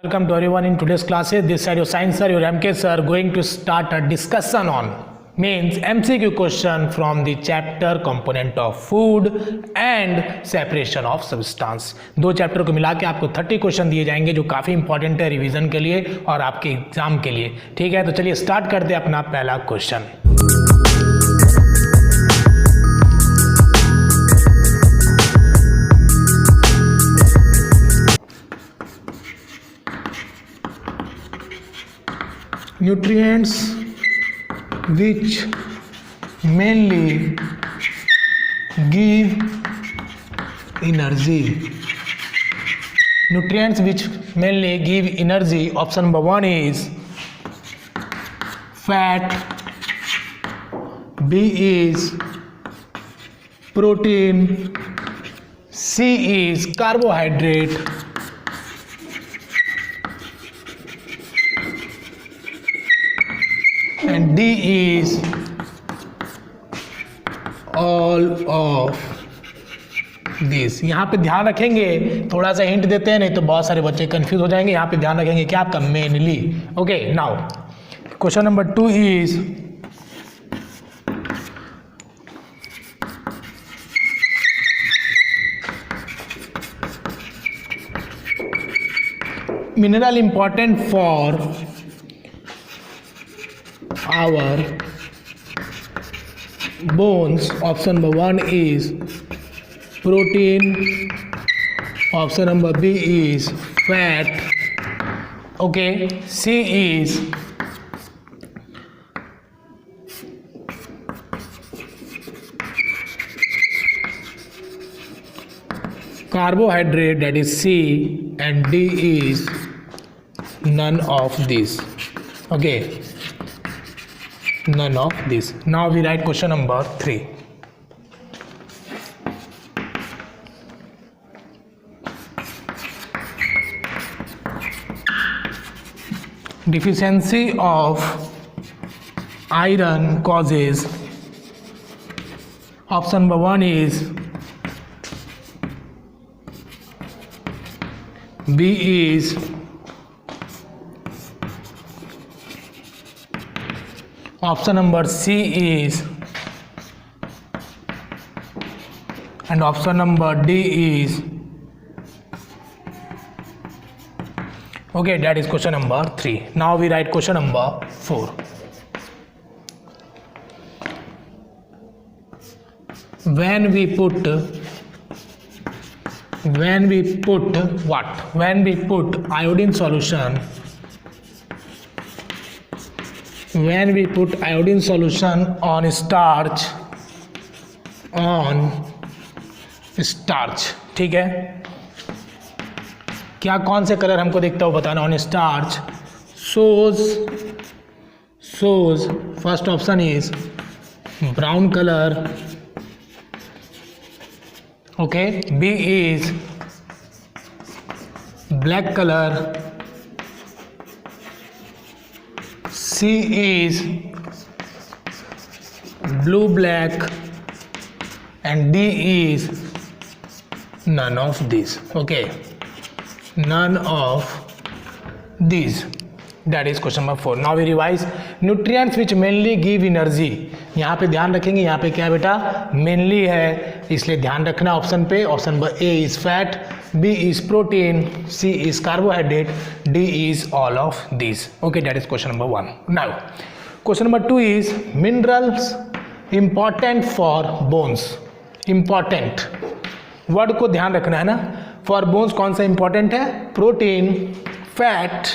Welcome to everyone in today's classes. This side your science sir, your MK sir, going to start a discussion on means MCQ question from the chapter component of food and separation of substance. दो chapter को मिला के आपको 30 question दिए जाएंगे जो काफ़ी important है रिवीजन के लिए और आपके एग्जाम के लिए. ठीक है, तो चलिए स्टार्ट करते हैं अपना पहला question. Nutrients which mainly give energy. Nutrients which mainly give energy. Option number 1 is fat, B is protein, C is carbohydrate, and D is all of this. यहाँ पे ध्यान रखेंगे, थोड़ा सा हिंट देते हैं नहीं तो बहुत सारे बच्चे कंफ्यूज हो जाएंगे. यहाँ पे ध्यान रखेंगे क्या आपका mainly. Okay, now question number 2 is mineral important for our bones. Option number 1 is protein, option number B is fat, okay, C is carbohydrate, that is C, and D is none of these. Okay, none of this. Now we write question number 3. Deficiency of iron causes. Option number 1 is B is option number C is, and option number D is. Okay, that is question number 3. Now we write question number 4. When we put what? When we put iodine solution. When we put iodine solution on starch, ठीक है, क्या कौन से colour हमको दिखता हो बताना. On starch shows first option is brown colour, okay, B is black colour, C is blue black, and D is none of these. Okay, none of these. That is question number 4. Now we revise. Nutrients which mainly give energy. यहाँ पे ध्यान रखेंगे, यहाँ पे क्या है बेटा, mainly है, इसलिए ध्यान रखना ऑप्शन पे. Option number A is fat, B is protein, C is carbohydrate, D is all of these. Okay, that is question number 1. Now question number 2 is minerals important for bones. Important word को ध्यान रखना है ना. For bones कौन सा important है? Protein, fat,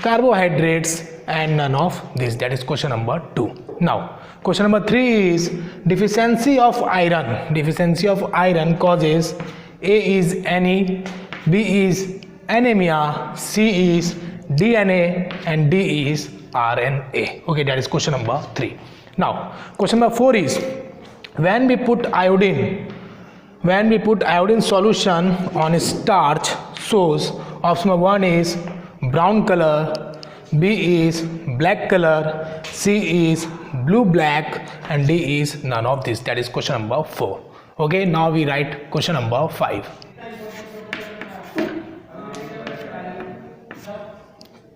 carbohydrates, and none of this. That is question number 2. Now question number 3 is deficiency of iron. Deficiency of iron causes A is Ne, B is anemia, C is DNA, and D is RNA. Okay, that is question number 3. Now question number 4 is when we put iodine solution on starch shows. Option number 1 is brown color, B is black color, C is blue black, and D is none of this. That is question number 4. Okay, now we write question number 5.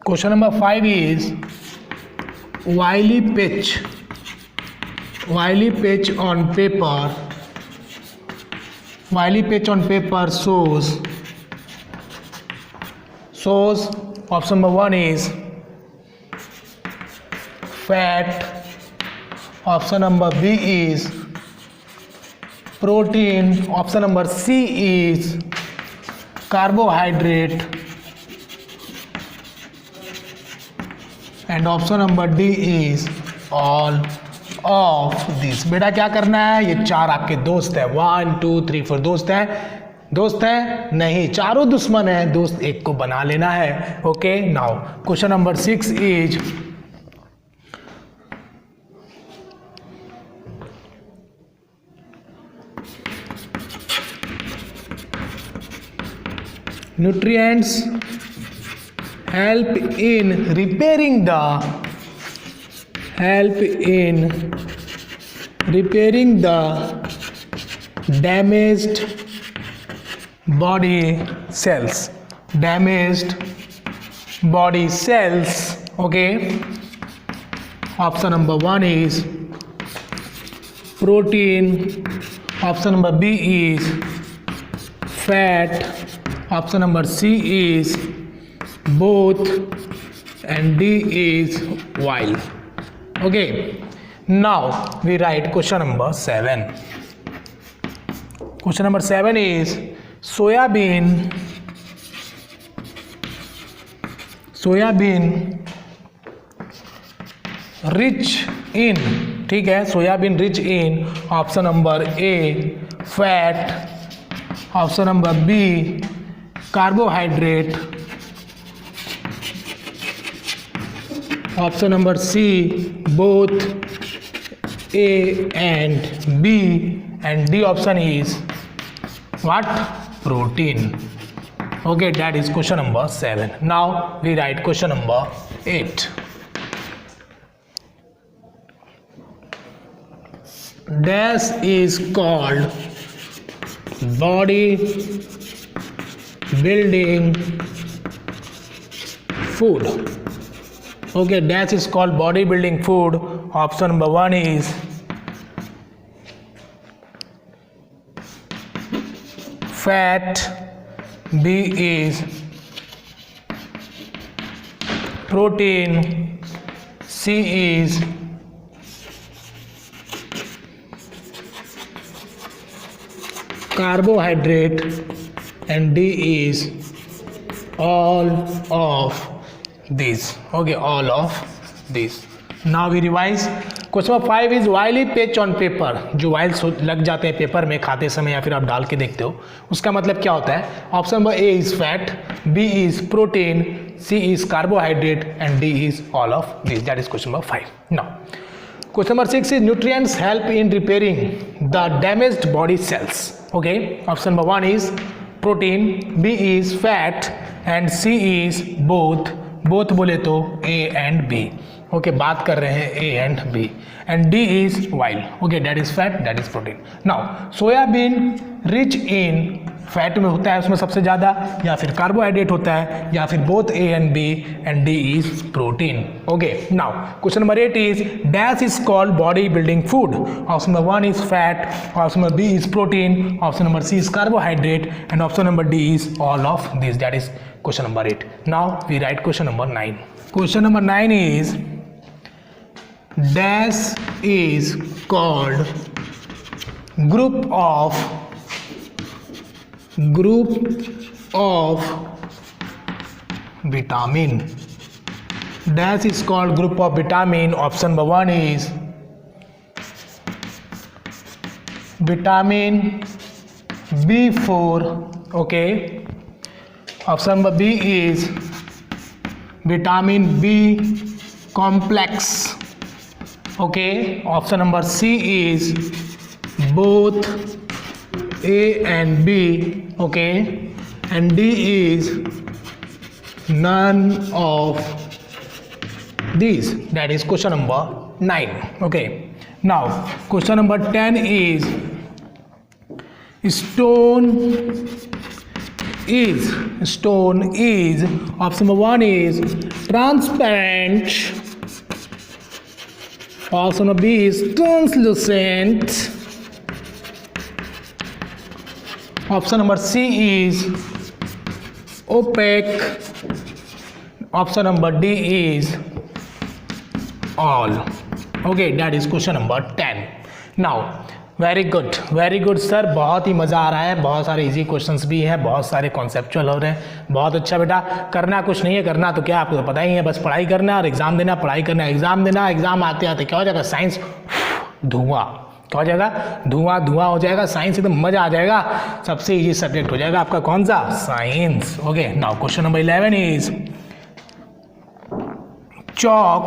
Question number 5 is Wiley pitch on paper. Wiley pitch on paper shows option number 1 is fat, option number B is protein, option number C is carbohydrate, and option number D is all of this. बेटा क्या करना है, ये चार आपके दोस्त है, 1 2 3 4 दोस्त है नहीं, चारों दुश्मन है, दोस्त एक को बना लेना है. Okay, now question number 6 is nutrients help in repairing the damaged body cells. Okay, option number 1 is protein, option number B is fat, option number C is both, and D is while. Okay, now we write question number 7. Question number 7 is soybean rich in, ठीक है, soybean rich in, option number A fat, option number B carbohydrate, option number C both A and B, and D option is what? Protein. Okay, that is question number 7. Now we write question number 8. Dash is called body building food. Okay, dash is called body building food. Option number 1 is fat, B is protein, C is carbohydrate, and D is all of these. Okay, all of these. Now we revise. Question number 5 is वाइली पेच on paper. जो while लग जाते हैं paper में खाते समय या फिर आप डाल के देखते हो, उसका मतलब क्या होता है. Option number A is fat, B is protein, C is carbohydrate, and D is all of this. That is question number 5. Now question number 6 is nutrients help in repairing the damaged body cells. Okay, option number 1 is protein, B is fat, and C is both. Both बोले तो A and B. Okay, बात कर रहे हैं A and B, and D is while. Okay, that is fat, that is protein. Now soybean rich in, fat में होता है उसमें सबसे ज़्यादा, या फिर कार्बोहाइड्रेट होता है, या फिर both A and B, and D is protein. Okay, now question number 8 is dash is called body building food. Option number 1 is fat, option number B is protein, option number C is carbohydrate, and option number D is all of this. That is question number 8. Now we write question number 9. Question number 9 is dash is called group of vitamin. Dash is called group of vitamin. Option number 1 is vitamin B4. Okay, option number B is vitamin B complex. Okay, option number C is both A and B. Okay, and D is none of these. That is question number 9. Okay, now question number 10 is stone is stone is option number 1 is transparent, option number B is translucent, option number C is opaque, option number D is all. Okay, that is question number 10. Now very good sir, बहुत ही मज़ा आ रहा है, बहुत सारे easy questions भी है, बहुत सारे कॉन्सेप्चुअल हो रहे हैं, बहुत अच्छा बेटा। करना कुछ नहीं है, करना तो क्या आपको तो पता ही है, बस पढ़ाई करना और एग्ज़ाम देना, पढ़ाई करना एग्ज़ाम देना। एग्ज़ाम आते आते क्या हो जाएगा, साइंस धुआं, क्या हो जाएगा, धुआं हो जाएगा, साइंस एकदम मज़ा आ जाएगा, सबसे ईजी सब्जेक्ट हो जाएगा आपका कौन सा, science. Okay, now question number 11 is chalk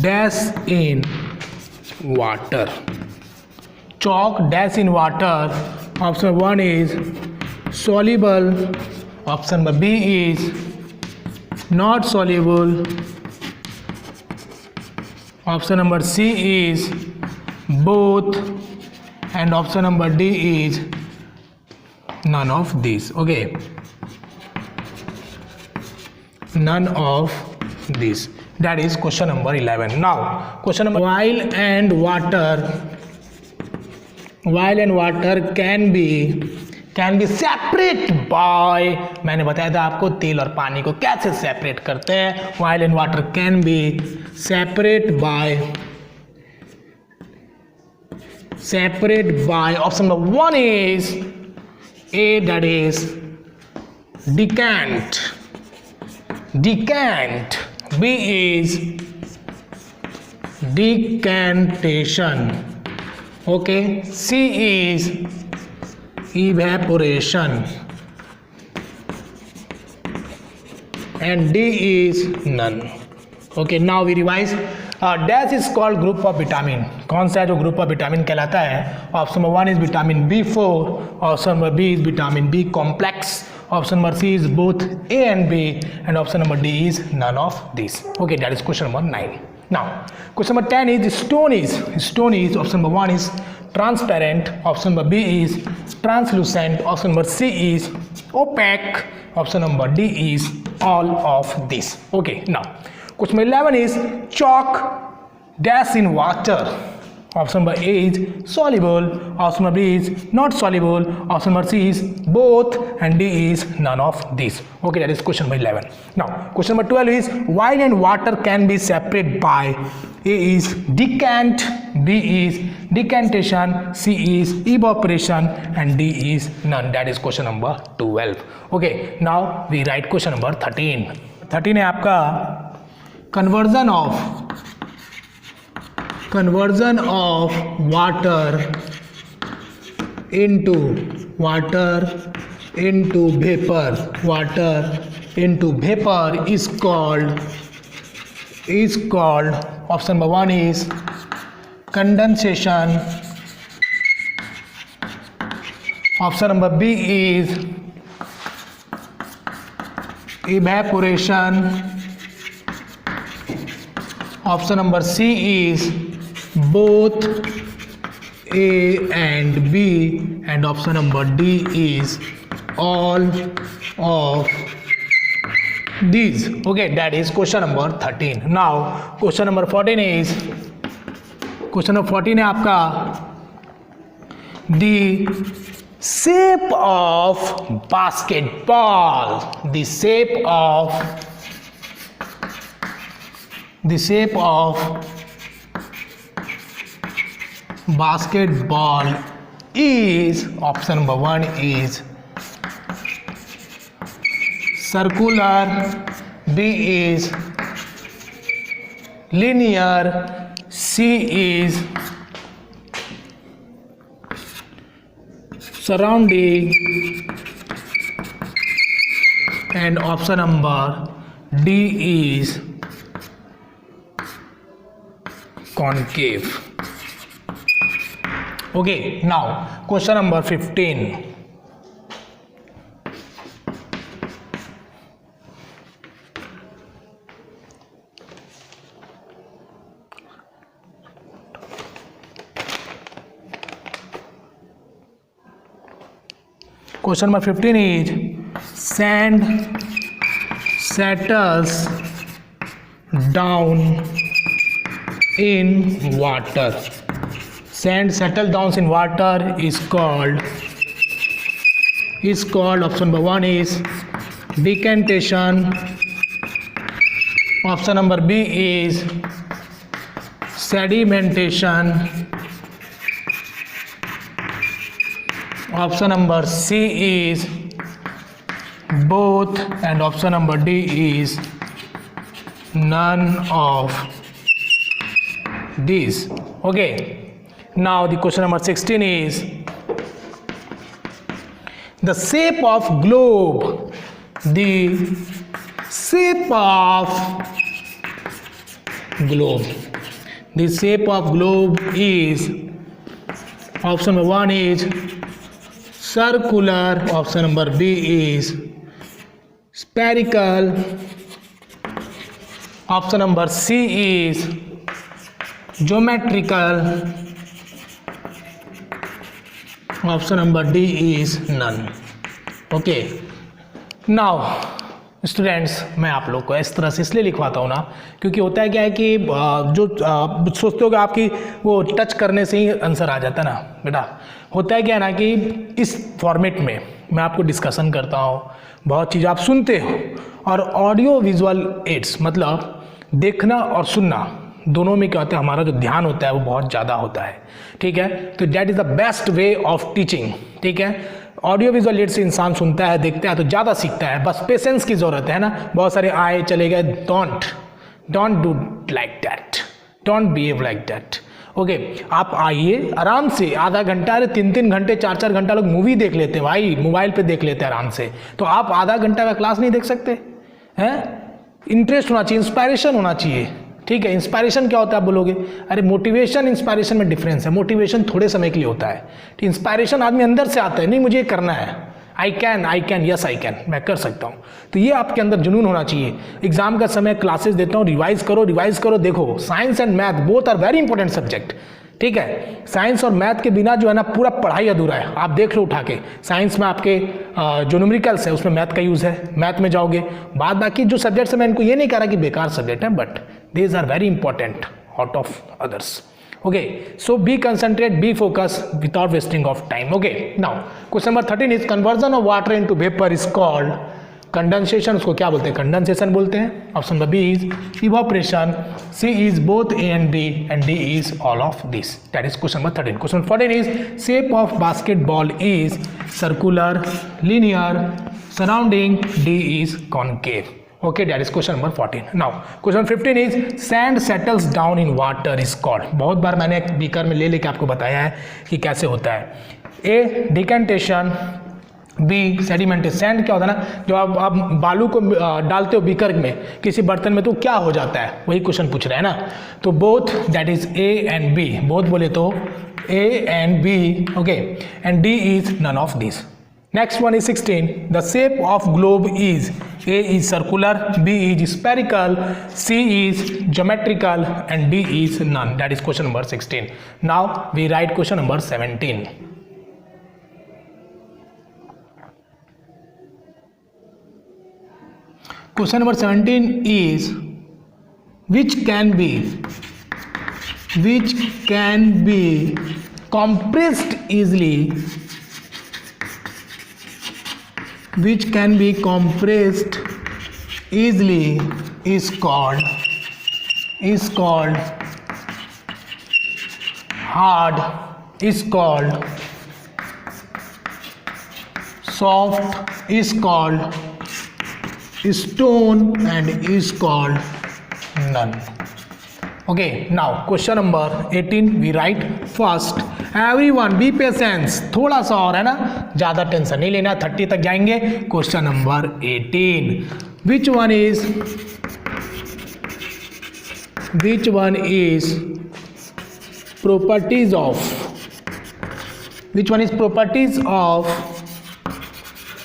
dash in water. Chalk dash in water. Option 1 is soluble. Option B is not soluble. Option number C is both. And option number D is none of these. Okay. None of these. That is question number 11. Now question number, oil and water can be separate by, मैंने बताया था आपको तेल और पानी को कैसे separate करते हैं। oil and water can be separate by option number 1 is A, that is decant. B is decantation. Okay, C is evaporation, and D is none. Okay, now we revise. Dash is called group of vitamin. कौन सा है जो group of vitamin कहलाता है? Option number 1 is vitamin B4, option number B is vitamin B complex, option number C is both A and B, and option number D is none of these. Okay, that is question number 9. Now question number 10 is stone is option number 1 is transparent, option number B is translucent, option number C is opaque, option number D is all of this. Okay, now question number 11 is chalk dash in water. Option number A is soluble, option number B is not soluble, option number C is both, and D is none of these. Okay, that is question number 11. Now question number 12 is oil and water can be separated by, A is decant, B is decantation, C is evaporation, and D is none. That is question number 12. Okay, now we write question number 13. 13 है आपका conversion of water into vapor is called option number 1 is condensation, option number B is evaporation, option number C is both A and B, and option number D is all of these. Okay, that is question number 13. Now question number 14 is है आपका the shape of basketball. The shape of basketball is option number 1 is circular, B is linear, C is surrounding, and option number D is concave. Okay, now question number 15. Question number 15 is sand settles down in water. Sand settle down in water is called option number 1 is decantation. Option number B is sedimentation. Option number C is both, and option number D is none of these. Okay, now the question number 16 is the shape of globe. The shape of globe. The shape of globe is option number 1 is circular. Option number B is spherical. Option number C is geometrical. Option number D is none. Okay, now students, मैं आप लोग को इस तरह से इसलिए लिखवाता हूँ ना, क्योंकि होता है क्या है कि जो सोचते हो कि आपकी वो टच करने से ही आंसर आ जाता है ना बेटा, होता है क्या है ना कि इस फॉर्मेट में मैं आपको डिस्कशन करता हूँ, बहुत चीज़ आप सुनते हो, और ऑडियो विजुअल एड्स मतलब देखना और सुनना दोनों में क्या होता है, हमारा जो ध्यान होता है वो बहुत ज़्यादा होता है, ठीक है। तो that is the best way of teaching, ठीक है। ऑडियो विजुअल एड से इंसान सुनता है, देखता है तो ज़्यादा सीखता है, बस पेशेंस की ज़रूरत है ना। बहुत सारे आए चले गए, don't do like that, don't behave like that. Okay, आप आइए आराम से, आधा घंटा, अरे 3-3 घंटे 4-4 घंटा लोग मूवी देख लेते हैं भाई, मोबाइल पे देख लेते हैं आराम से, तो आप आधा घंटा का क्लास नहीं देख सकते हैं? इंटरेस्ट होना चाहिए, इंस्पायरेशन होना चाहिए, ठीक है। इंस्पायरेशन क्या होता है आप बोलोगे, अरे मोटिवेशन इंस्पायरेशन में डिफरेंस है। मोटिवेशन थोड़े समय के लिए होता है, इंस्पायरेशन आदमी अंदर से आता है, नहीं मुझे ये करना है, I can, yes I can, मैं कर सकता हूँ। तो ये आपके अंदर जुनून होना चाहिए। एग्जाम का समय क्लासेस देता हूँ, रिवाइज करो। देखो, science and math both are very important subject, ठीक है। साइंस और मैथ के बिना जो है ना पूरा पढ़ाई अधूरा है। आप देख लो उठा के, साइंस में आपके जो न्यूमेरिकल्स है उसमें मैथ का यूज़ है, मैथ में जाओगे। बाद बाकी जो सब्जेक्ट्स है, मैं इनको ये नहीं कह रहा कि बेकार सब्जेक्ट है, but these are very important out of others. Okay, so be concentrate, be focused without wasting of time. Okay, now question number 13 is conversion of water into vapor is called condensation. उसको क्या बोलते हैं? Condensation बोलते हैं। Option number B is evaporation, C is both A and B, and D is all of this. That is question number 13. Question 14 is shape of basketball is circular, linear, surrounding, D is concave. Okay, that is question number 14. Now question 15 is sand settles down in water is called. बहुत बार मैंने एक beaker में ले लेके आपको बताया है कि कैसे होता है। ए डिकेंटेशन, बी सेडिमेंटेशन। सैंड क्या होता है ना, जो आप बालू को डालते हो बीकर में किसी बर्तन में तो क्या हो जाता है, वही क्वेश्चन पूछ रहे हैं ना। तो both, that is A and B, both बोले तो A and B, okay, and D is none of this. Next one is 16. The shape of globe is A is circular, B is spherical, C is geometrical, and D is none. That is question number 16. Now we write question number 17. Question number 17 is which can be compressed easily, which can be compressed easily is called hard, is called soft, is called stone, and is called none. Okay, now question number 18 we write first. Everyone be patient, थोड़ा सा और है ना, ज़्यादा tension नहीं लेना, 30 तक जाएंगे. Question number 18, which one is properties of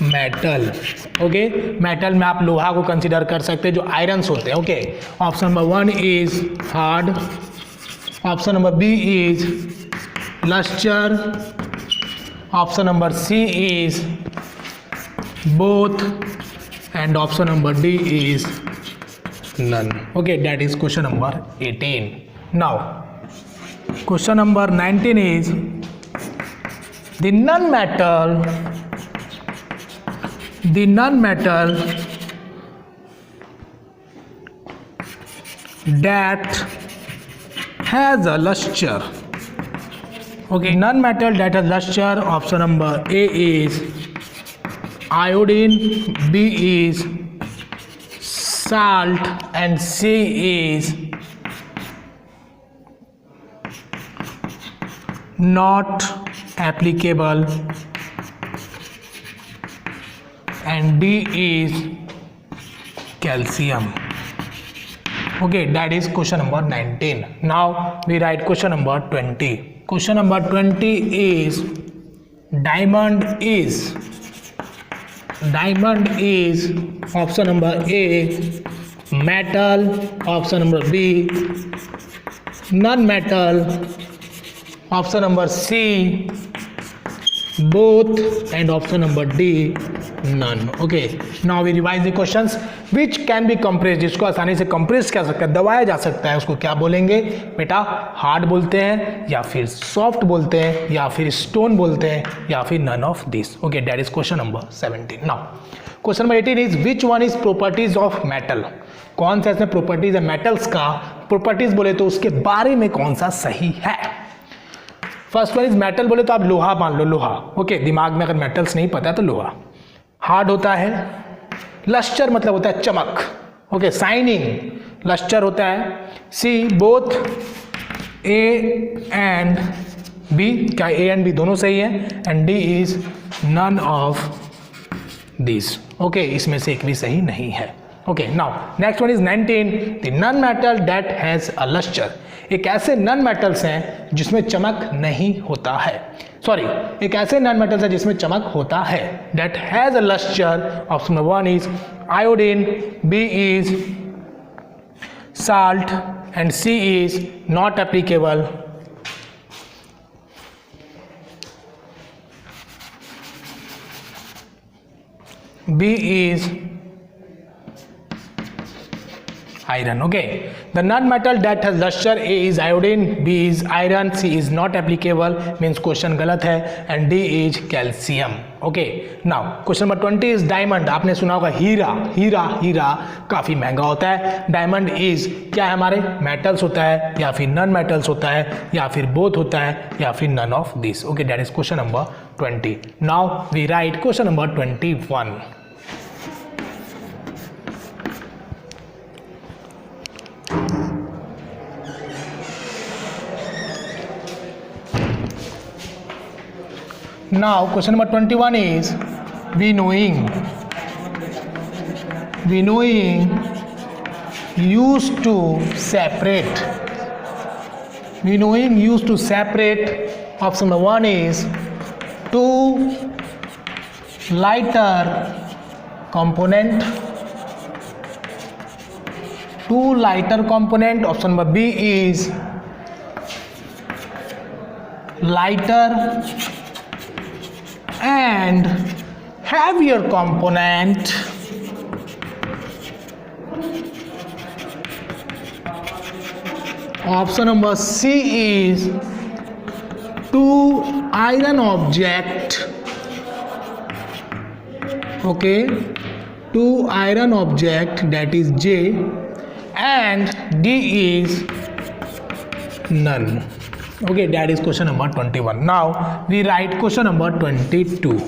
metal. Okay, metal में आप लोहा को कंसिडर कर सकते हैं, जो आयरन्स होते हैं. Okay, option number 1 is hard, option number B is lustre, option number C is both, and option number D is none. Okay, that is question number 18. Now question number 19 is the non-metal that has a luster. Okay, non-metal that has luster, option number A is iodine, B is salt, and C is not applicable, and D is calcium. Okay, that is question number 19. Now we write question number 20. Question number 20 is diamond is option number A metal, option number B non-metal, option number C both, and option number D none. Okay, now we revise the questions. Which can be compressed, जिसको आसानी से compress कर सकता है, दबाया जा सकता है, उसको क्या बोलेंगे बेटा? हार्ड बोलते हैं, या फिर सॉफ्ट बोलते हैं, या फिर स्टोन बोलते हैं, या फिर none of this. Okay, that is question number 17. Now question number 18 is which one is properties of metal. कौन सा इसमें प्रॉपर्टीज है मेटल्स का? प्रॉपर्टीज बोले तो उसके बारे में कौन सा सही है? फर्स्ट वन इज मेटल बोले तो आप लोहा मान लो, लोहा. ओके, दिमाग में अगर मेटल्स नहीं पता तो लोहा. हार्ड होता है. लस्टर मतलब होता है चमक. Okay, shining. लस्टर होता है. C both, A and B, क्या ए एंड बी दोनों सही है? And D is none of this. Okay, इसमें से एक भी सही नहीं है. Okay, now next one is 19 the non metal that has a lustre. एक ऐसे नॉन मेटल्स हैं जिसमें चमक नहीं होता है. सॉरी, एक ऐसे नॉन मेटल्स है जिसमें चमक होता है. That has a lustre, option number 1 is iodine, B is salt, and C is not applicable, B is iron. Okay, the non-metal that has luster, A is iodine, B is iron, C is not applicable, means question गलत है, and D is calcium. Okay, now question number 20 is diamond. आपने सुना होगा हीरा. हीरा काफ़ी महंगा होता है. Diamond is क्या है हमारे? मेटल्स होता है, या फिर नॉन मेटल्स होता है, या फिर बोथ होता है, या फिर none of this. Okay, that is question number 20. Now we write question number 21. Now question number 21 is winnowing used to separate. Winnowing used to separate. Option number 1 is two lighter component. Option number B is lighter and heavier component. Option number C is two iron object. Okay, two iron object, that is J, and D is none. Okay, that is question number 21. Now we write question number 22.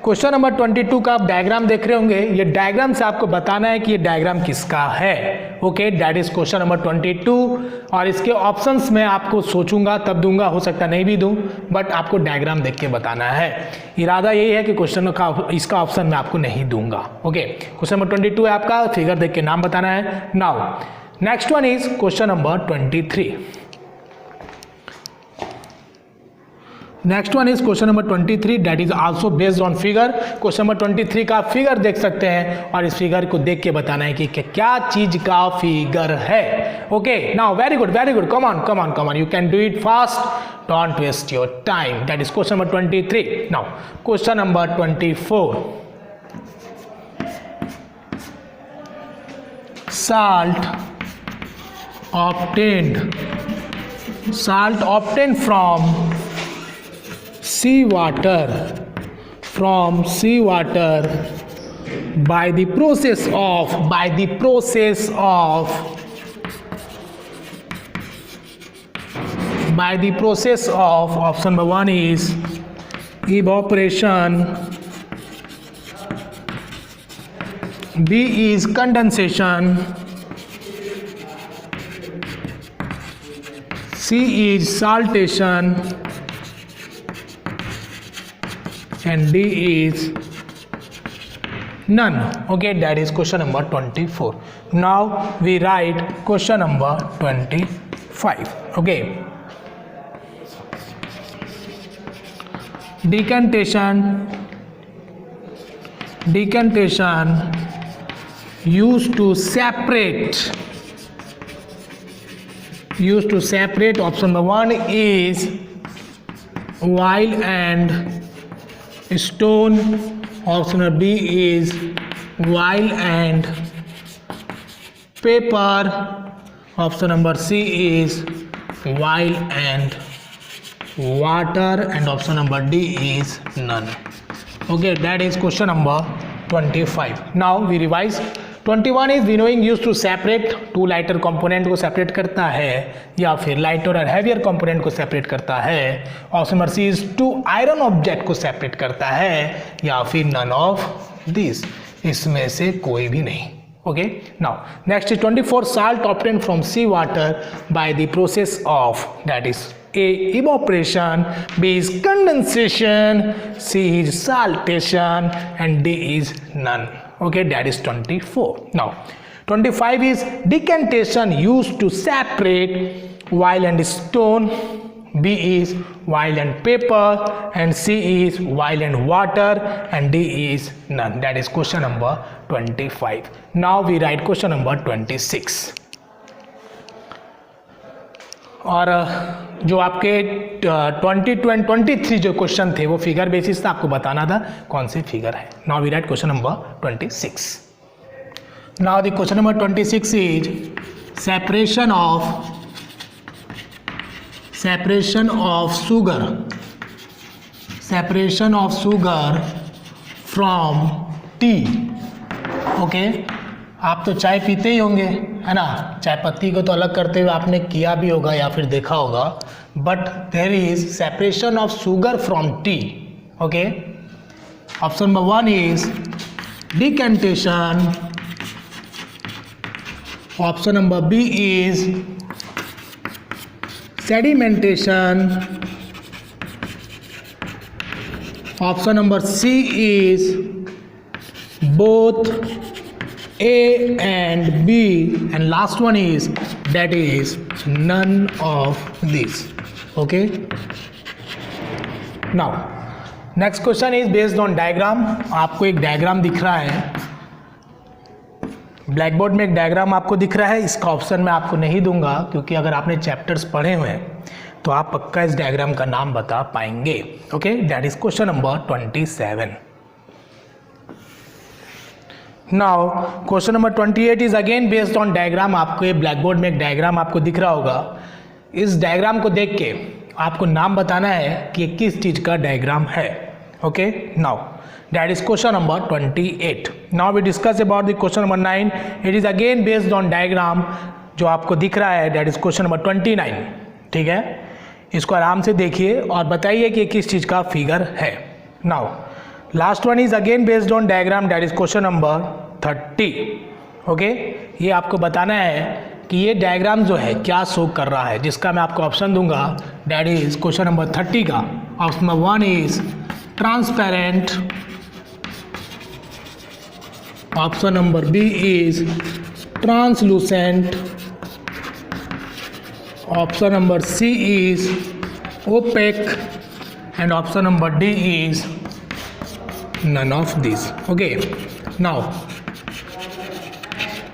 Question number 22 का आप diagram देख रहे होंगे. ये diagram से आपको बताना है कि ये डायग्राम किसका है. Okay, that is question number 22. और इसके ऑप्शंस में आपको सोचूंगा तब दूंगा, हो सकता नहीं भी दूं, बट आपको डायग्राम देख के बताना है. इरादा यही है कि क्वेश्चन का इसका ऑप्शन मैं आपको नहीं दूंगा. ओके, क्वेश्चन नंबर 22 है आपका. फिगर देख के नाम बताना है. Now next one is question number 23. Next one is question number 23 that is also based on figure. Question number 23 का फिगर देख सकते हैं और इस फिगर को देख के बताना है कि क्या चीज का फिगर है। Okay now very good come on you can do it fast, don't waste your time. That is question number 23। Now question number 24, salt obtained from seawater by the process of option number 1 is evaporation, B is condensation, C is saltation, and D is none. Okay, that is question number 24. Now we write question number 25. Okay, decantation used to separate option number 1 is oil and stone, option number B is oil and paper, option number C is oil and water, and option number D is none. Okay, that is question number 25. Now we revise. 21 is winnowing used to separate, to lighter component को separate करता है या फिर lighter और heavier component को separate करता है। Option number C is to iron object को सेपरेट करता है या फिर नन ऑफ दिस, इसमें से कोई भी नहीं। Okay now next is 24 salt obtain from sea water by the process of, that is A evaporation, B is condensation, C is saltation, and D is none. Okay, that is 24. Now 25 is decantation used to separate oil and stone, B is oil and paper, and C is oil and water, and D is none. That is question number 25. Now we write question number 26. और जो आपके 23 जो question थे वो figure basis था, आपको बताना था कौन से फिगर है। Now we write question number 26. Now the question number 26 is separation of sugar from tea. Okay, आप तो चाय पीते ही होंगे, है ना, चाय पत्ती को तो अलग करते हुए आपने किया भी होगा या फिर देखा होगा, but there is separation of sugar from tea. Okay, option number 1 is decantation, option number B is sedimentation, option number C is both A and B, and last one is that is none of these. Okay, now next question is based on diagram. आपको एक diagram दिख रहा है, black board में एक diagram आपको दिख रहा है। इसका ऑप्शन मैं आपको नहीं दूंगा क्योंकि अगर आपने चैप्टर्स पढ़े हुए हैं तो आप पक्का इस डायग्राम का नाम बता पाएंगे। Okay, that is question number 27. Now question number 28 is again based on diagram. आपको ये ब्लैक बोर्ड में एक डायग्राम आपको दिख रहा होगा। इस डायग्राम को देख के आपको नाम बताना है कि किस चीज का डायग्राम है। Okay, now that is question number 28. Now we discuss about the question number 9. It is again based on diagram जो आपको दिख रहा है, दैट इज क्वेश्चन नंबर 29. ठीक है, इसको आराम से देखिए और बताइए कि किस चीज का फिगर है। Now last one is again based on diagram, that is question number 30. Okay, ये आपको बताना है कि ये डायग्राम जो है क्या शो कर रहा है, जिसका मैं आपको ऑप्शन दूंगा। दैट इज क्वेश्चन नंबर 30 का option number 1 is transparent, option number B is translucent, option number C is opaque, and option number D is none of these. Okay, now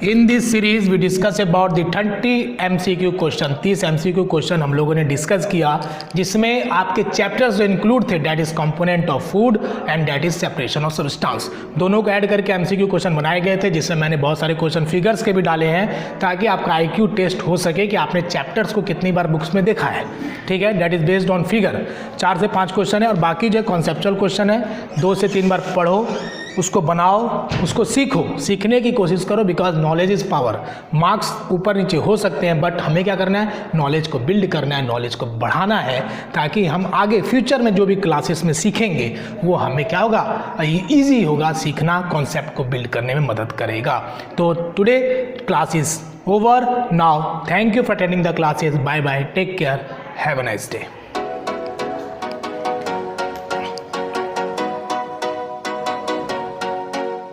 in this series we discuss about the 30 MCQ question. 30 MCQ question हम लोगों ने discuss किया, जिसमें आपके chapters जो include थे, that is component of food and that is separation of substance. दोनों को ऐड करके MCQ क्वेश्चन बनाए गए थे, जिसमें मैंने बहुत सारे क्वेश्चन फिगर्स के भी डाले हैं ताकि आपका IQ टेस्ट हो सके कि आपने चैप्टर्स को कितनी बार बुक्स में देखा है. ठीक है, that is based on figure. 4 से 5 क्वेश्चन है और बाकी जो कॉन्सेप्चुअल क्वेश्चन है 2 से 3 बार पढ़ो, उसको बनाओ, उसको सीखो, सीखने की कोशिश करो, because knowledge is power. Marks ऊपर नीचे हो सकते हैं, बट हमें क्या करना है, नॉलेज को बिल्ड करना है, नॉलेज को बढ़ाना है, ताकि हम आगे फ्यूचर में जो भी क्लासेस में सीखेंगे वो हमें क्या होगा, ईजी होगा सीखना, कॉन्सेप्ट को बिल्ड करने में मदद करेगा. तो today class is over now. Thank you for attending the classes. Bye bye, take care, have a nice day.